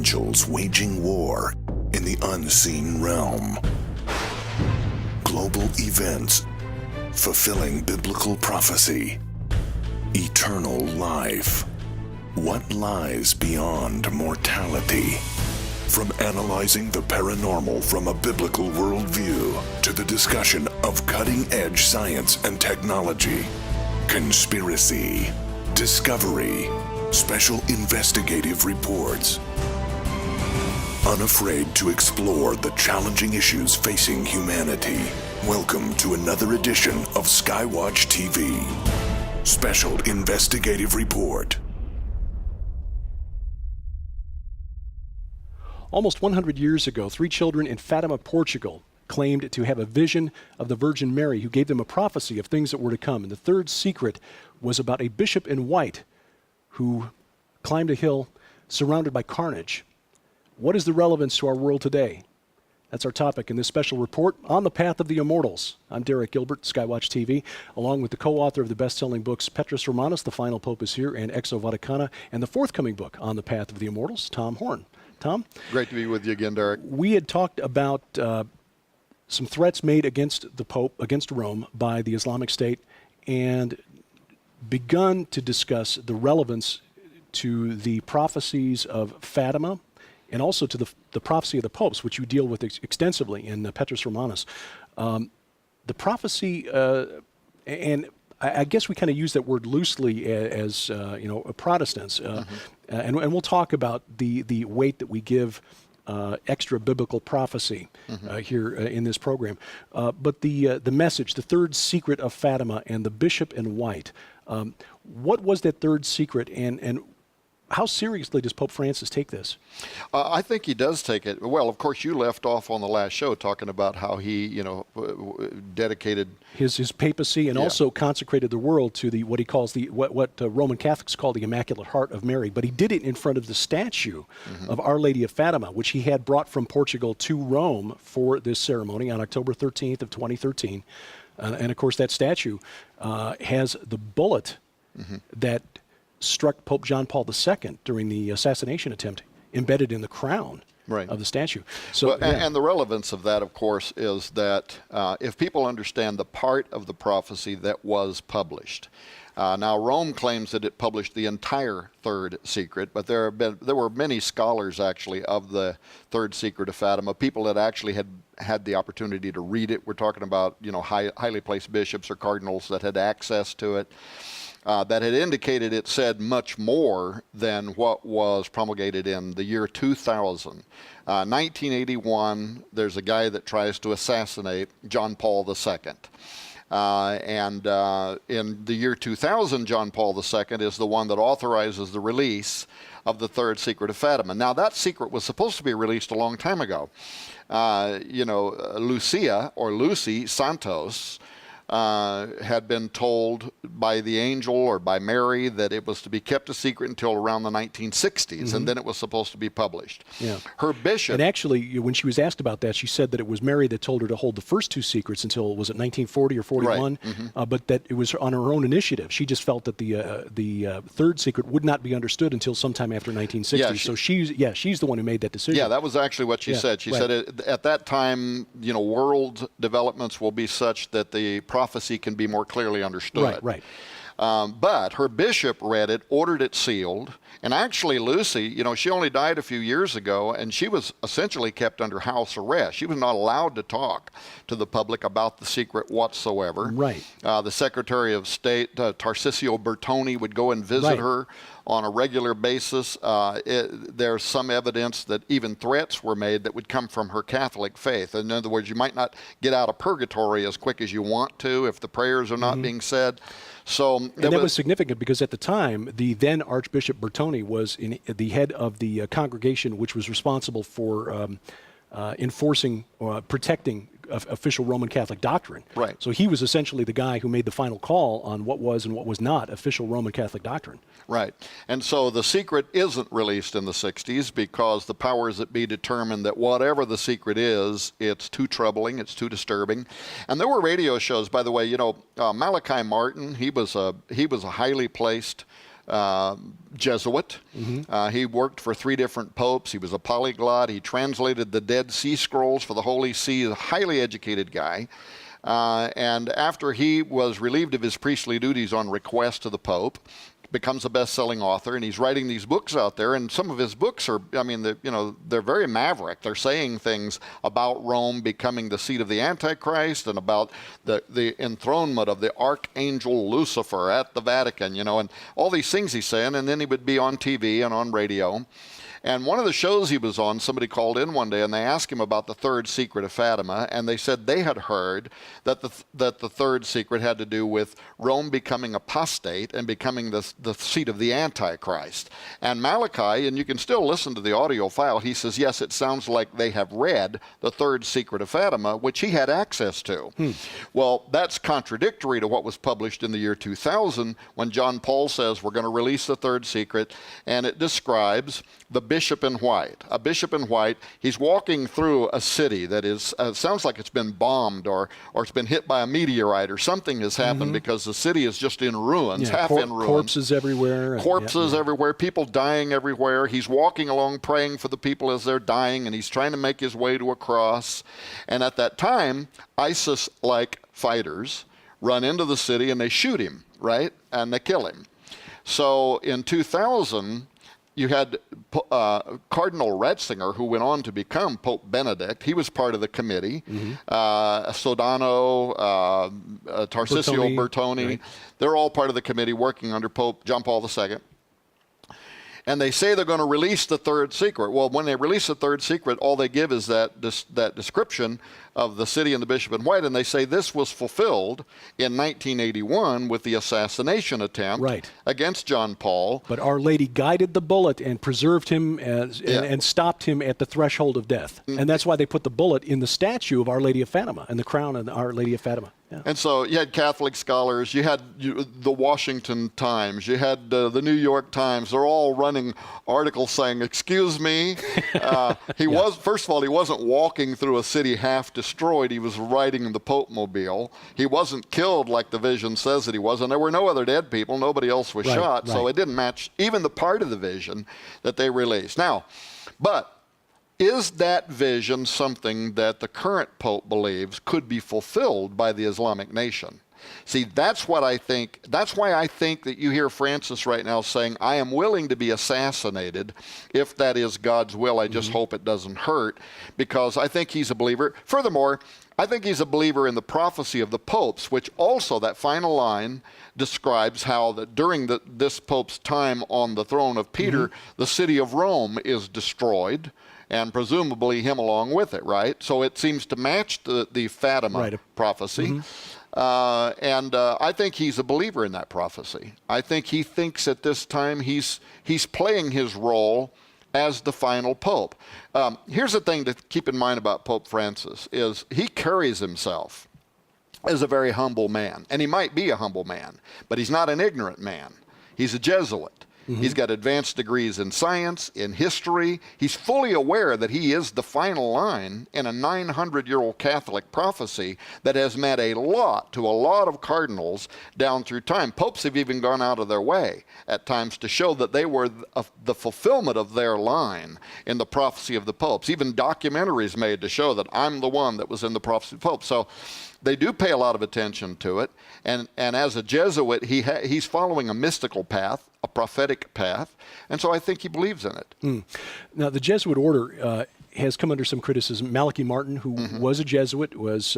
angels waging war in the unseen realm. Global events fulfilling biblical prophecy. Eternal life. What lies beyond mortality? From analyzing the paranormal from a biblical worldview to the discussion of cutting-edge science and technology. Conspiracy, discovery, special investigative reports. Unafraid to explore the challenging issues facing humanity. Welcome to another edition of Skywatch TV. Special Investigative Report. Almost 100 years ago, 3 children in Fatima, Portugal, claimed to have a vision of the Virgin Mary, who gave them a prophecy of things that were to come. And the third secret was about a bishop in white who climbed a hill surrounded by carnage. What is the relevance to our world today? That's our topic in this special report on the path of the Immortals. I'm Derek Gilbert, Skywatch TV, along with the co-author of the best-selling books Petrus Romanus, The Final Pope is Here, and Exo Vaticana, and the forthcoming book on the path of the Immortals, Tom Horn. Tom? Great to be with you again, Derek. We had talked about some threats made against the Pope, against Rome, by the Islamic State, and begun to discuss the relevance to the prophecies of Fatima, and also to the prophecy of the popes, which you deal with extensively in Petrus Romanus. The prophecy, and I guess we kind of use that word loosely as Protestants, and we'll talk about the weight that we give extra biblical prophecy here in this program. But the message, the third secret of Fatima and the bishop in white, what was that third secret, and how seriously does Pope Francis take this? I think he does take it. Well, of course, you left off on the last show talking about how he, dedicated his papacy and also consecrated the world to the what he calls what Roman Catholics call the Immaculate Heart of Mary. But he did it in front of the statue of Our Lady of Fatima, which he had brought from Portugal to Rome for this ceremony on October 13th of 2013. And of course, that statue has the bullet that struck Pope John Paul II during the assassination attempt embedded in the crown of the statue. So, and the relevance of that, of course, is that if people understand the part of the prophecy that was published. Now, Rome claims that it published the entire third secret, but there were many scholars, actually, of the third secret of Fatima, people that actually had the opportunity to read it. We're talking about, highly placed bishops or cardinals that had access to it. That had indicated it said much more than what was promulgated in the year 2000. 1981, there's a guy that tries to assassinate John Paul II. And in the year 2000, John Paul II is the one that authorizes the release of the third secret of Fatima. Now, that secret was supposed to be released a long time ago. Lucia, or Lucy Santos, had been told by the angel or by Mary that it was to be kept a secret until around the 1960s, and then it was supposed to be published. Her bishop... And actually, when she was asked about that, she said that it was Mary that told her to hold the first 2 secrets until, was it 1940 or 41? Right. But that it was on her own initiative. She just felt that the third secret would not be understood until sometime after 1960. So she's the one who made that decision. Yeah, that was actually what she said. She said at that time, world developments will be such that the prophecy can be more clearly understood. Right. But her bishop read it, ordered it sealed, and actually Lucy, she only died a few years ago, and she was essentially kept under house arrest. She was not allowed to talk to the public about the secret whatsoever. Right. The Secretary of State, Tarcisio Bertoni, would go and visit her on a regular basis. There's some evidence that even threats were made that would come from her Catholic faith. In other words, you might not get out of purgatory as quick as you want to if the prayers are not being said. So that was significant because at the time, the then Archbishop Bertoni was the head of the congregation which was responsible for enforcing or protecting official Roman Catholic doctrine. Right. So he was essentially the guy who made the final call on what was and what was not official Roman Catholic doctrine. Right. And so the secret isn't released in the 60s because the powers that be determined that whatever the secret is, it's too troubling, it's too disturbing. And there were radio shows, by the way, Malachi Martin, he was a highly placed Jesuit. He worked for 3 different popes. He was a polyglot. He translated the Dead Sea Scrolls for the Holy See. A highly educated guy. And after he was relieved of his priestly duties on request of the Pope, becomes a best-selling author, and he's writing these books out there. And some of his books are, I mean, they're very maverick. They're saying things about Rome becoming the seat of the Antichrist, and about the enthronement of the archangel Lucifer at the Vatican, and all these things he's saying. And then he would be on TV and on radio. And one of the shows he was on, somebody called in one day and they asked him about the third secret of Fatima, and they said they had heard that the third secret had to do with Rome becoming apostate and becoming the seat of the Antichrist. And Malachi, and you can still listen to the audio file, he says, yes, it sounds like they have read the third secret of Fatima, which he had access to. Well, that's contradictory to what was published in the year 2000 when John Paul says we're going to release the third secret, and it describes the bishop in white. A bishop in white, he's walking through a city that is, sounds like it's been bombed or it's been hit by a meteorite or something has happened because the city is just in ruins, half in ruins. Corpses everywhere. Corpses everywhere, people dying everywhere. He's walking along praying for the people as they're dying, and he's trying to make his way to a cross. And at that time, ISIS-like fighters run into the city and they shoot him, right? And they kill him. So in 2000, you had Cardinal Ratzinger, who went on to become Pope Benedict. He was part of the committee. Sodano, Tarcisio Bertoni, right. They're all part of the committee working under Pope John Paul II. And they say they're going to release the third secret. Well, when they release the third secret, all they give is that description of the city and the bishop in white, and they say this was fulfilled in 1981 with the assassination attempt against John Paul. But Our Lady guided the bullet and preserved him and stopped him at the threshold of death. And that's why they put the bullet in the statue of Our Lady of Fatima and the crown of Our Lady of Fatima. Yeah. And so you had Catholic scholars, you had the Washington Times, you had the New York Times. They're all running articles saying, excuse me, first of all, he wasn't walking through a city half destroyed. He was riding the Pope Mobile. He wasn't killed like the vision says that he was, and there were no other dead people. Nobody else was shot, so it didn't match even the part of the vision that they released. Now, but is that vision something that the current Pope believes could be fulfilled by the Islamic nation? See, that's what I think. That's why I think that you hear Francis right now saying, I am willing to be assassinated if that is God's will. I just hope it doesn't hurt, because I think he's a believer. Furthermore, I think he's a believer in the prophecy of the popes, which also, that final line describes how that during this pope's time on the throne of Peter, the city of Rome is destroyed, and presumably him along with it, right? So it seems to match the Fatima prophecy. And I think he's a believer in that prophecy. I think he thinks at this time he's playing his role as the final pope. Here's the thing to keep in mind about Pope Francis is he carries himself as a very humble man. And he might be a humble man, but he's not an ignorant man. He's a Jesuit. He's got advanced degrees in science, in history. He's fully aware that he is the final line in a 900-year-old Catholic prophecy that has meant a lot to a lot of cardinals down through time. Popes have even gone out of their way at times to show that they were the fulfillment of their line in the prophecy of the popes. Even documentaries made to show that I'm the one that was in the prophecy of the popes. So they do pay a lot of attention to it. And as a Jesuit, he's following a mystical path, a prophetic path, and so I think he believes in it. Now, the Jesuit order has come under some criticism. Malachi Martin, who was a Jesuit, was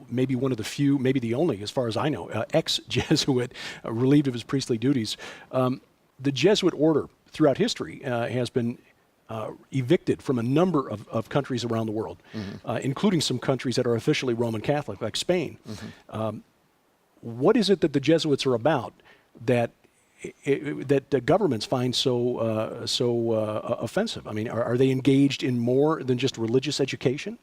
maybe one of the few, maybe the only, as far as I know, ex-Jesuit relieved of his priestly duties. The Jesuit order throughout history has been evicted from a number of countries around the world, including some countries that are officially Roman Catholic, like Spain. What is it that the Jesuits are about that the governments find so offensive? I mean, are they engaged in more than just religious education?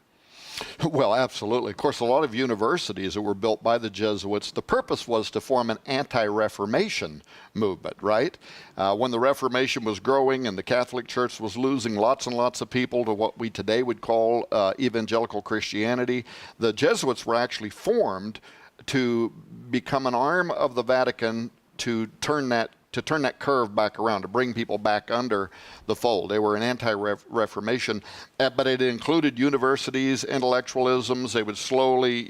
Well, absolutely. Of course, a lot of universities that were built by the Jesuits, the purpose was to form an anti-Reformation movement, right? When the Reformation was growing and the Catholic Church was losing lots and lots of people to what we today would call evangelical Christianity, the Jesuits were actually formed to become an arm of the Vatican to turn that turn that curve back around, to bring people back under the fold. They were an anti-Reformation, but it included universities, intellectualisms. They would slowly,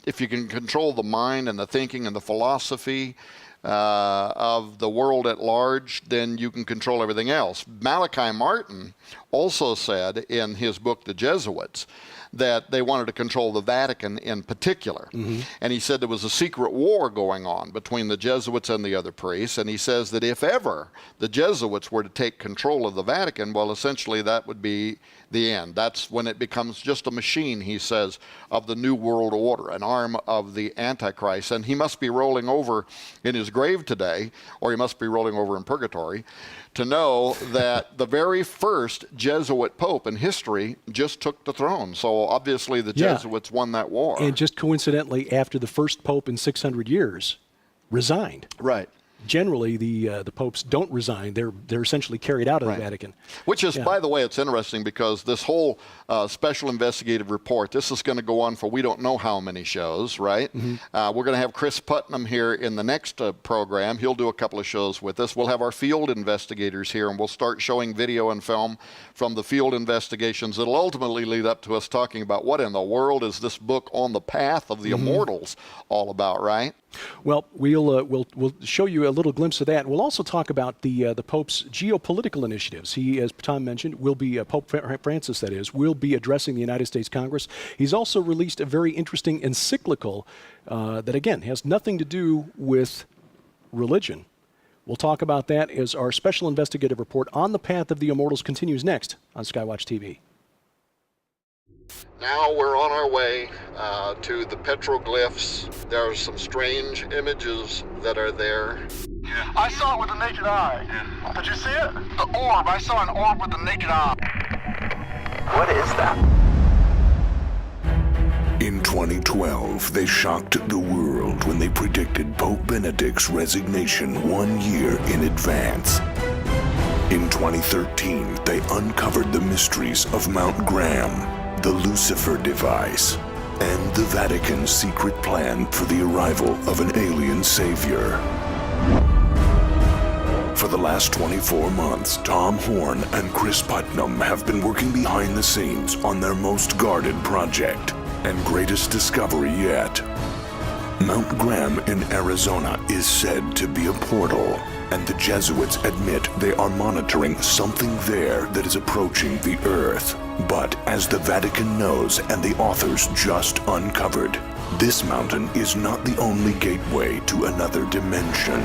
if you can control the mind and the thinking and the philosophy of the world at large, then you can control everything else. Malachi Martin also said in his book, The Jesuits, that they wanted to control the Vatican in particular. Mm-hmm. And he said there was a secret war going on between the Jesuits and the other priests. And he says that if ever the Jesuits were to take control of the Vatican, well, essentially that would be the end. That's when it becomes just a machine, he says, of the New World Order, an arm of the Antichrist. And he must be rolling over in his grave today, or he must be rolling over in purgatory, to know that the very first Jesuit pope in history just took the throne. So obviously the Jesuits won that war. And just coincidentally, after the first pope in 600 years resigned. Right. Generally, the popes don't resign. They're essentially carried out of the Vatican. Which is, by the way, it's interesting because this whole special investigative report, this is going to go on for we don't know how many shows, right? Mm-hmm. We're going to have Chris Putnam here in the next program. He'll do a couple of shows with us. We'll have our field investigators here, and we'll start showing video and film from the field investigations that'll ultimately lead up to us talking about what in the world is this book On the Path of the Immortals all about, right? Well, we'll show you a little glimpse of that. We'll also talk about the Pope's geopolitical initiatives. He, as Tom mentioned, will be Pope Francis, that is, will be addressing the United States Congress. He's also released a very interesting encyclical that, again, has nothing to do with religion. We'll talk about that as our special investigative report On the Path of the Immortals continues next on Skywatch TV. Now we're on our way to the petroglyphs. There are some strange images that are there. Yeah. I saw it with the naked eye. Yeah. Did you see it? The orb. I saw an orb with the naked eye. What is that? In 2012, they shocked the world when they predicted Pope Benedict's resignation 1 year in advance. In 2013, they uncovered the mysteries of Mount Graham, the Lucifer device, and the Vatican's secret plan for the arrival of an alien savior. For the last 24 months, Tom Horn and Chris Putnam have been working behind the scenes on their most guarded project and greatest discovery yet. Mount Graham in Arizona is said to be a portal, and the Jesuits admit they are monitoring something there that is approaching the Earth. But as the Vatican knows and the authors just uncovered, this mountain is not the only gateway to another dimension.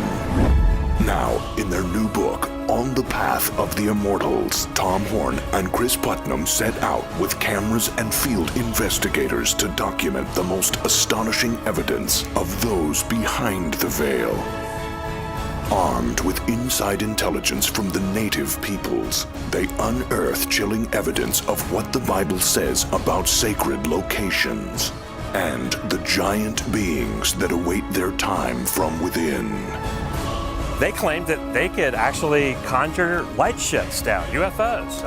Now, in their new book, On the Path of the Immortals, Tom Horn and Chris Putnam set out with cameras and field investigators to document the most astonishing evidence of those behind the veil. Armed with inside intelligence from the native peoples, they unearth chilling evidence of what the Bible says about sacred locations and the giant beings that await their time from within. They claimed that they could actually conjure light ships down, UFOs,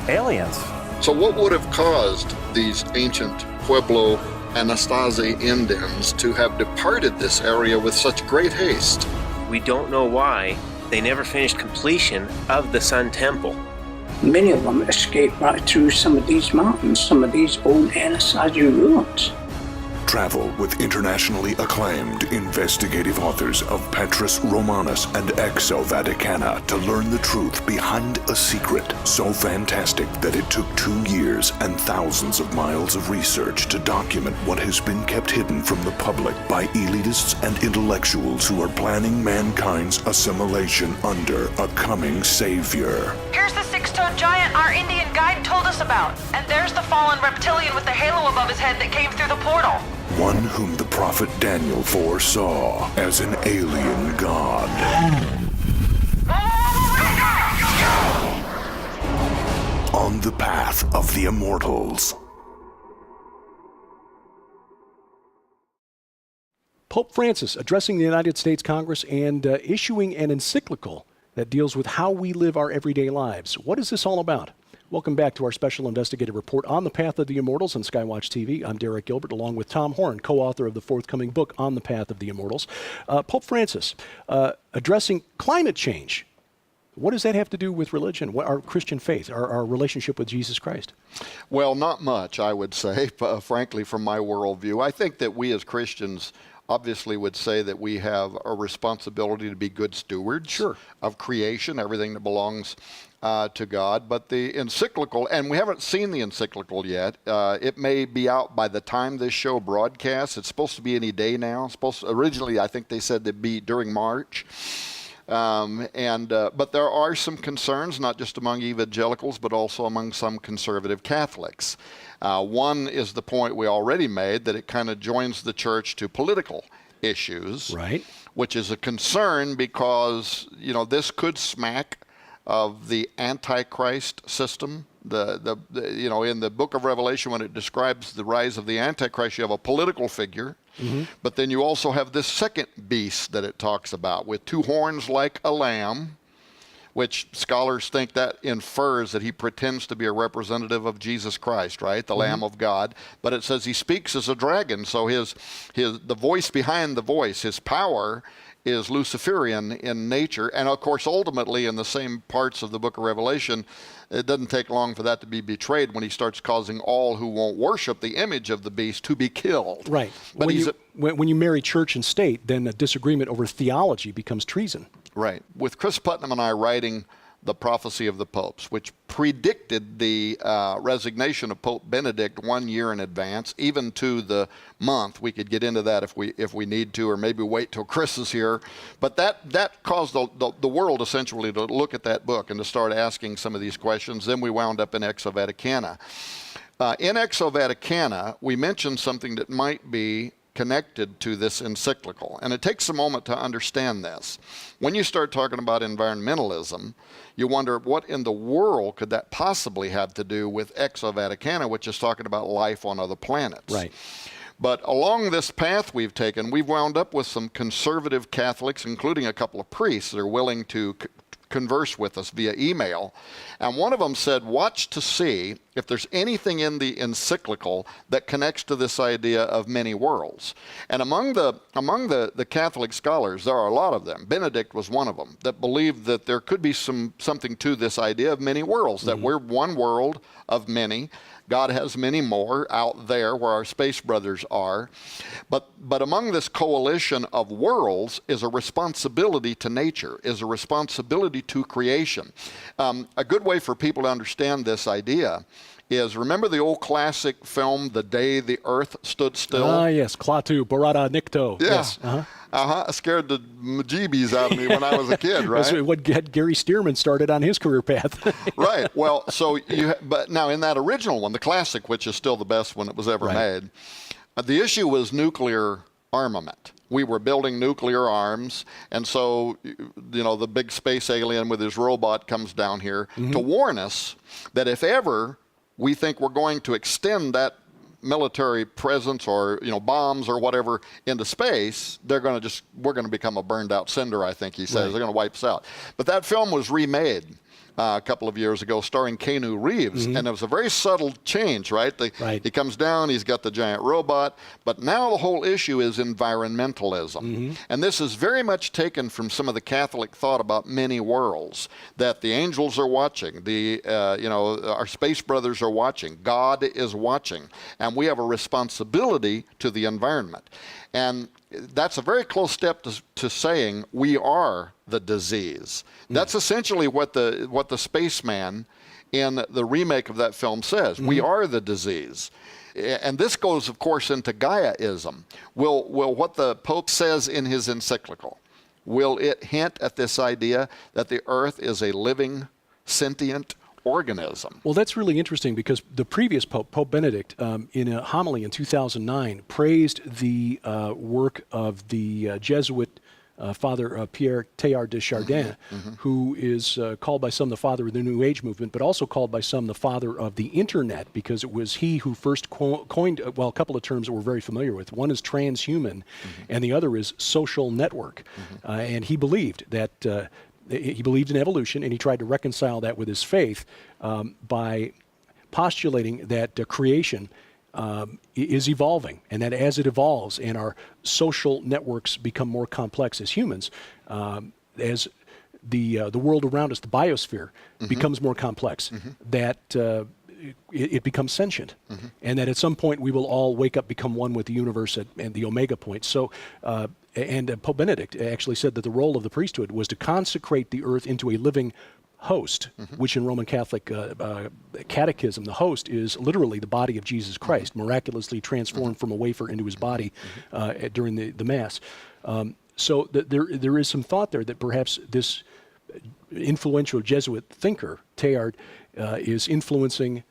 aliens. So what would have caused these ancient Pueblo Anastasi Indians to have departed this area with such great haste? We don't know why they never finished completion of the Sun Temple. Many of them escaped right through some of these mountains, some of these old Anasazi ruins. Travel with internationally acclaimed investigative authors of Petrus Romanus and Exo Vaticana to learn the truth behind a secret so fantastic that it took 2 years and thousands of miles of research to document what has been kept hidden from the public by elitists and intellectuals who are planning mankind's assimilation under a coming savior. Here's the six-toed giant our Indian guide told us about. And there's the fallen reptilian with the halo above his head that came through the portal. One whom the prophet Daniel foresaw as an alien god. On the Path of the Immortals. Pope Francis addressing the United States Congress and issuing an encyclical that deals with how we live our everyday lives. What is this all about? Welcome back to our special investigative report on the path of the Immortals on Skywatch TV. I'm Derek Gilbert, along with Tom Horn, co-author of the forthcoming book On the Path of the Immortals. Pope Francis, addressing climate change. What does that have to do with religion, our Christian faith, our relationship with Jesus Christ? Well, not much, I would say, frankly, from my worldview. I think that we as Christians obviously would say that we have a responsibility to be good stewards of creation, everything that belongs to God. But the encyclical, and we haven't seen the encyclical yet. It may be out by the time this show broadcasts. It's supposed to be any day now. Originally, I think they said it'd be during March. But there are some concerns, not just among evangelicals, but also among some conservative Catholics. One is the point we already made, that it kind of joins the church to political issues, right? Which is a concern because, this could smack of the Antichrist system. In the book of Revelation, when it describes the rise of the Antichrist, you have a political figure. But then you also have this second beast that it talks about with two horns like a lamb, which scholars think that infers that he pretends to be a representative of Jesus Christ, right? The Lamb of God. But it says he speaks as a dragon, so the voice behind the voice, his power is Luciferian in nature. And of course, ultimately, in the same parts of the book of Revelation, it doesn't take long for that to be betrayed when he starts causing all who won't worship the image of the beast to be killed. Right. But when you marry church and state, then a disagreement over theology becomes treason. Right. With Chris Putnam and I writing The Prophecy of the Popes, which predicted the resignation of Pope Benedict 1 year in advance, even to the month. We could get into that if we need to, or maybe wait till Chris is here. But that caused the world essentially to look at that book and to start asking some of these questions. Then we wound up in Exo Vaticana. In Exo Vaticana, we mentioned something that might be connected to this encyclical. And it takes a moment to understand this. When you start talking about environmentalism, you wonder what in the world could that possibly have to do with Exo Vaticana, which is talking about life on other planets. Right. But along this path we've taken, we've wound up with some conservative Catholics, including a couple of priests that are willing to converse with us via email. And one of them said, watch to see if there's anything in the encyclical that connects to this idea of many worlds. And among the Catholic scholars, there are a lot of them. Benedict was one of them that believed that there could be something to this idea of many worlds, that we're one world of many. God has many more out there where our space brothers are. But among this coalition of worlds is a responsibility to nature, is a responsibility to creation. A good way for people to understand this idea is, remember the old classic film, The Day the Earth Stood Still? Ah, yes, Klaatu, Barada Nikto. Yeah. Yes. It scared the majeebies out of me when I was a kid, right? That's what Gary Stearman started on his career path. Right. Well, but now in that original one, the classic, which is still the best one that was ever made, the issue was nuclear armament. We were building nuclear arms, and so, the big space alien with his robot comes down here to warn us that if ever we think we're going to extend that military presence or bombs or whatever into space, we're going to become a burned out cinder, I think he says. Right. They're going to wipe us out. But that film was remade a couple of years ago, starring Keanu Reeves, and it was a very subtle change, right? He comes down, he's got the giant robot, but now the whole issue is environmentalism. And this is very much taken from some of the Catholic thought about many worlds, that the angels are watching, our space brothers are watching, God is watching, and we have a responsibility to the environment. And that's a very close step to saying we are the disease. That's essentially what the spaceman in the remake of that film says. We are the disease. And this goes, of course, into Gaiaism. Will what the Pope says in his encyclical, will it hint at this idea that the earth is a living, sentient organism? Well, that's really interesting because the previous Pope, Pope Benedict, in a homily in 2009, praised the work of the Jesuit Father Pierre Teilhard de Chardin, who is called by some the father of the New Age movement, but also called by some the father of the Internet, because it was he who first coined, a couple of terms that we're very familiar with. One is transhuman, and the other is social network. And he believed that he believed in evolution, and he tried to reconcile that with his faith by postulating that creation is evolving, and that as it evolves and our social networks become more complex as humans, as the world around us, the biosphere, becomes more complex, that it becomes sentient, and that at some point we will all wake up, become one with the universe and the omega point. So, and Pope Benedict actually said that the role of the priesthood was to consecrate the earth into a living host, which in Roman Catholic catechism, the host is literally the body of Jesus Christ, miraculously transformed from a wafer into his body during the Mass. So there is some thought there that perhaps this influential Jesuit thinker, Teilhard, is influencing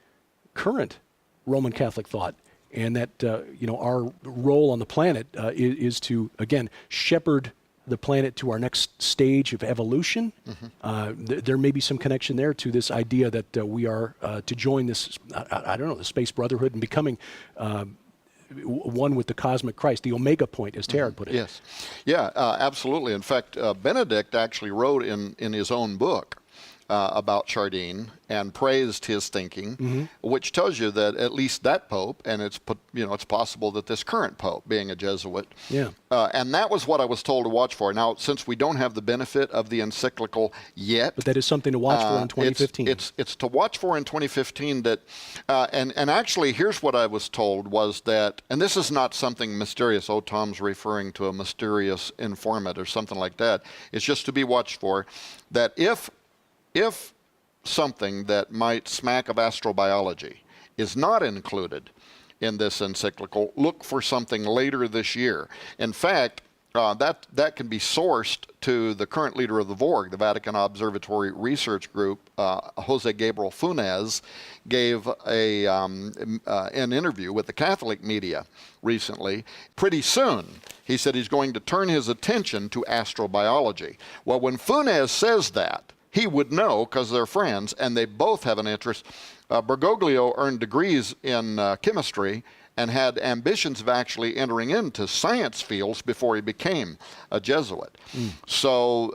current Roman Catholic thought, and that our role on the planet is to, again, shepherd the planet to our next stage of evolution. There may be some connection there to this idea that we are to join this, I don't know, the space brotherhood and becoming one with the cosmic Christ, the omega point, as Teilhard put it. Yes. Yeah, absolutely. In fact, Benedict actually wrote in his own book about Chardin and praised his thinking, which tells you that at least that pope, and it's possible that this current pope, being a Jesuit, and that was what I was told to watch for. Now, since we don't have the benefit of the encyclical yet, but that is something to watch for in 2015. It's to watch for in 2015. That and actually, here's what I was told was that, and this is not something mysterious. Oh, Tom's referring to a mysterious informant or something like that. It's just to be watched for. That if something that might smack of astrobiology is not included in this encyclical, look for something later this year. In fact, that can be sourced to the current leader of the VORG, the Vatican Observatory Research Group, Jose Gabriel Funes, gave an interview with the Catholic media recently. Pretty soon, he said he's going to turn his attention to astrobiology. Well, when Funes says that, he would know because they're friends, and they both have an interest. Bergoglio earned degrees in chemistry and had ambitions of actually entering into science fields before he became a Jesuit. So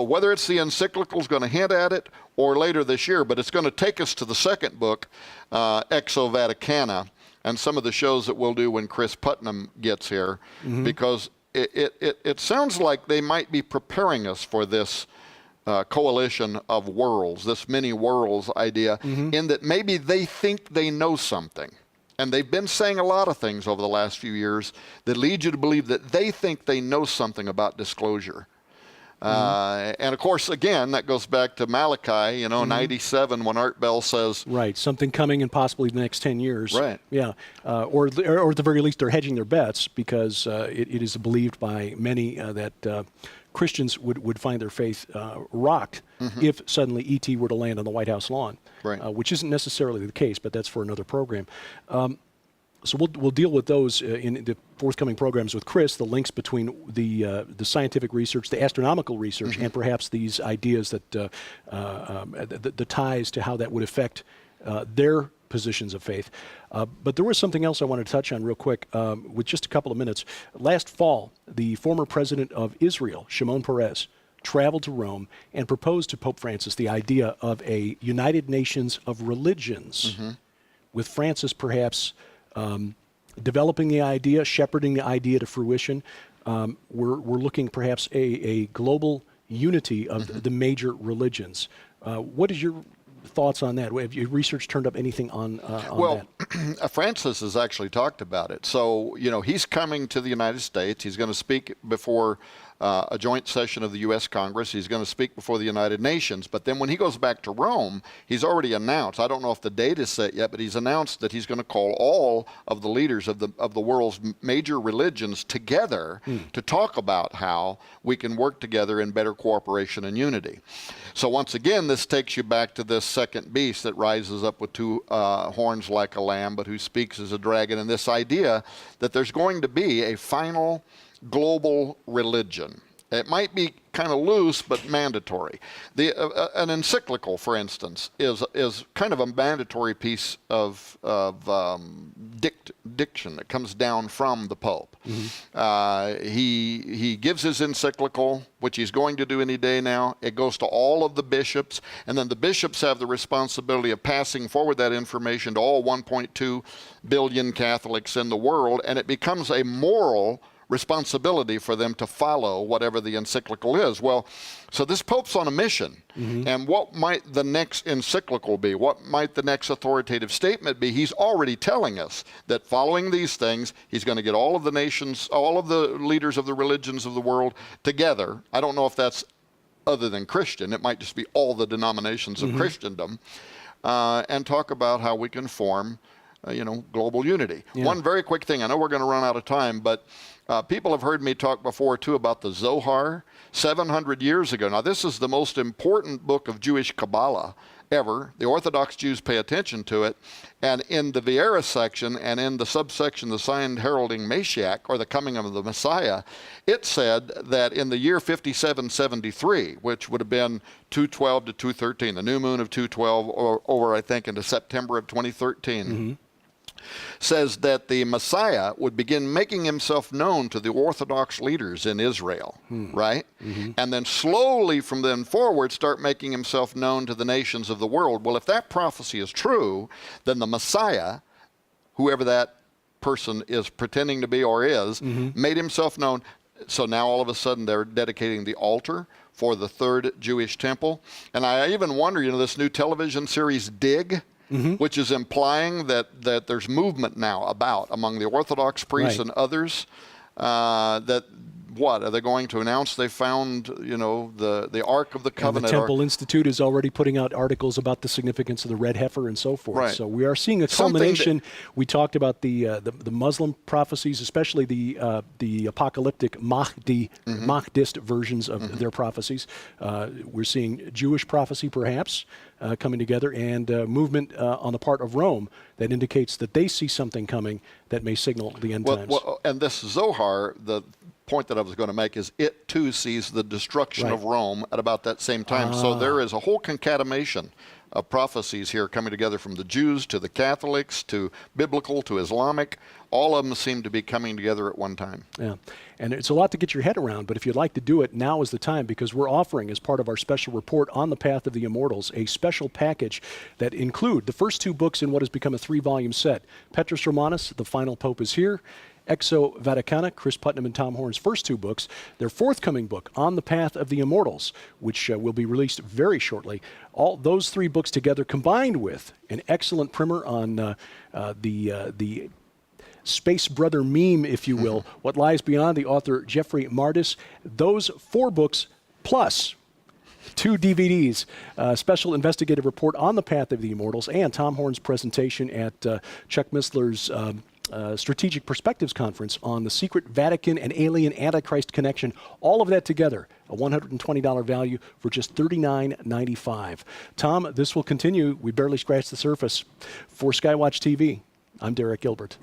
whether it's the encyclical is going to hint at it or later this year, but it's going to take us to the second book, Exo Vaticana, and some of the shows that we'll do when Chris Putnam gets here, because it sounds like they might be preparing us for this coalition of worlds, this many worlds idea, in that maybe they think they know something. And they've been saying a lot of things over the last few years that lead you to believe that they think they know something about disclosure. And of course, again, that goes back to Malachi, 97, when Art Bell says, right, something coming in possibly the next 10 years. Right. Yeah. Or at the very least, they're hedging their bets because it is believed by many that Christians would find their faith rocked if suddenly E.T. were to land on the White House lawn, which isn't necessarily the case, but that's for another program. So we'll deal with those in the forthcoming programs with Chris, the links between the scientific research, the astronomical research, and perhaps these ideas that the ties to how that would affect their positions of faith. But there was something else I wanted to touch on real quick with just a couple of minutes. Last fall, the former president of Israel, Shimon Peres, traveled to Rome and proposed to Pope Francis the idea of a United Nations of religions, with Francis perhaps developing the idea, shepherding the idea to fruition. We're looking perhaps a global unity of the major religions. What is your thoughts on that? Have your research turned up anything on that? Francis has actually talked about it. So, he's coming to the United States. He's going to speak before a joint session of the U.S. Congress. He's going to speak before the United Nations. But then when he goes back to Rome, he's already announced, I don't know if the date is set yet, but he's announced that he's going to call all of the leaders of the world's major religions together to talk about how we can work together in better cooperation and unity. So once again, this takes you back to this second beast that rises up with two horns like a lamb, but who speaks as a dragon, and this idea that there's going to be a final global religion. It might be kind of loose, but mandatory. An encyclical, for instance, is kind of a mandatory piece of diction that comes down from the Pope. He gives his encyclical, which he's going to do any day now. It goes to all of the bishops, and then the bishops have the responsibility of passing forward that information to all 1.2 billion Catholics in the world, and it becomes a moral responsibility for them to follow whatever the encyclical is. Well, so this Pope's on a mission. And what might the next encyclical be? What might the next authoritative statement be? He's already telling us that following these things, he's going to get all of the nations, all of the leaders of the religions of the world together. I don't know if that's other than Christian. It might just be all the denominations of Christendom, and talk about how we can form global unity. One very quick thing. I know we're going to run out of time, but people have heard me talk before, too, about the Zohar 700 years ago. Now, this is the most important book of Jewish Kabbalah ever. The Orthodox Jews pay attention to it. And in the Vieira section and in the subsection, the sign heralding Mashiach, or the coming of the Messiah, it said that in the year 5773, which would have been 212 to 213, the new moon of 212 over I think, into September of 2013, says that the Messiah would begin making himself known to the Orthodox leaders in Israel, right? And then slowly from then forward start making himself known to the nations of the world. Well, if that prophecy is true, then the Messiah, whoever that person is pretending to be or is, made himself known. So now all of a sudden they're dedicating the altar for the third Jewish temple. And I even wonder, this new television series, Dig, which is implying that there's movement now about among the Orthodox priests and others, that what are they going to announce? They found the Ark of the Covenant. And the Temple Institute is already putting out articles about the significance of the red heifer and so forth. Right. So we are seeing a culmination. We talked about the Muslim prophecies, especially the apocalyptic Mahdist versions of their prophecies. We're seeing Jewish prophecy, perhaps, coming together, and movement on the part of Rome that indicates that they see something coming that may signal the end times. Well, and this Zohar, the point that I was going to make is it too sees the destruction of Rome at about that same time. So there is a whole concatenation of prophecies here coming together from the Jews to the Catholics to biblical to Islamic. All of them seem to be coming together at one time. Yeah, and it's a lot to get your head around, but if you'd like to do it, now is the time, because we're offering, as part of our special report on the Path of the Immortals, a special package that include the first 2 books in what has become a 3-volume set. Petrus Romanus, The Final Pope is Here, Exo Vaticana, Chris Putnam and Tom Horn's first 2 books, their forthcoming book, On the Path of the Immortals, which will be released very shortly. All those 3 books together, combined with an excellent primer on the space brother meme, if you will, What Lies Beyond, the author Jeffrey Mardis. Those 4 books plus 2 DVDs, special investigative report on the Path of the Immortals, and Tom Horn's presentation at Chuck Missler's Strategic Perspectives Conference on the secret Vatican and alien Antichrist connection. All of that together, a $120 value for just $39.95. Tom, this will continue. We barely scratched the surface. For Skywatch TV, I'm Derek Gilbert.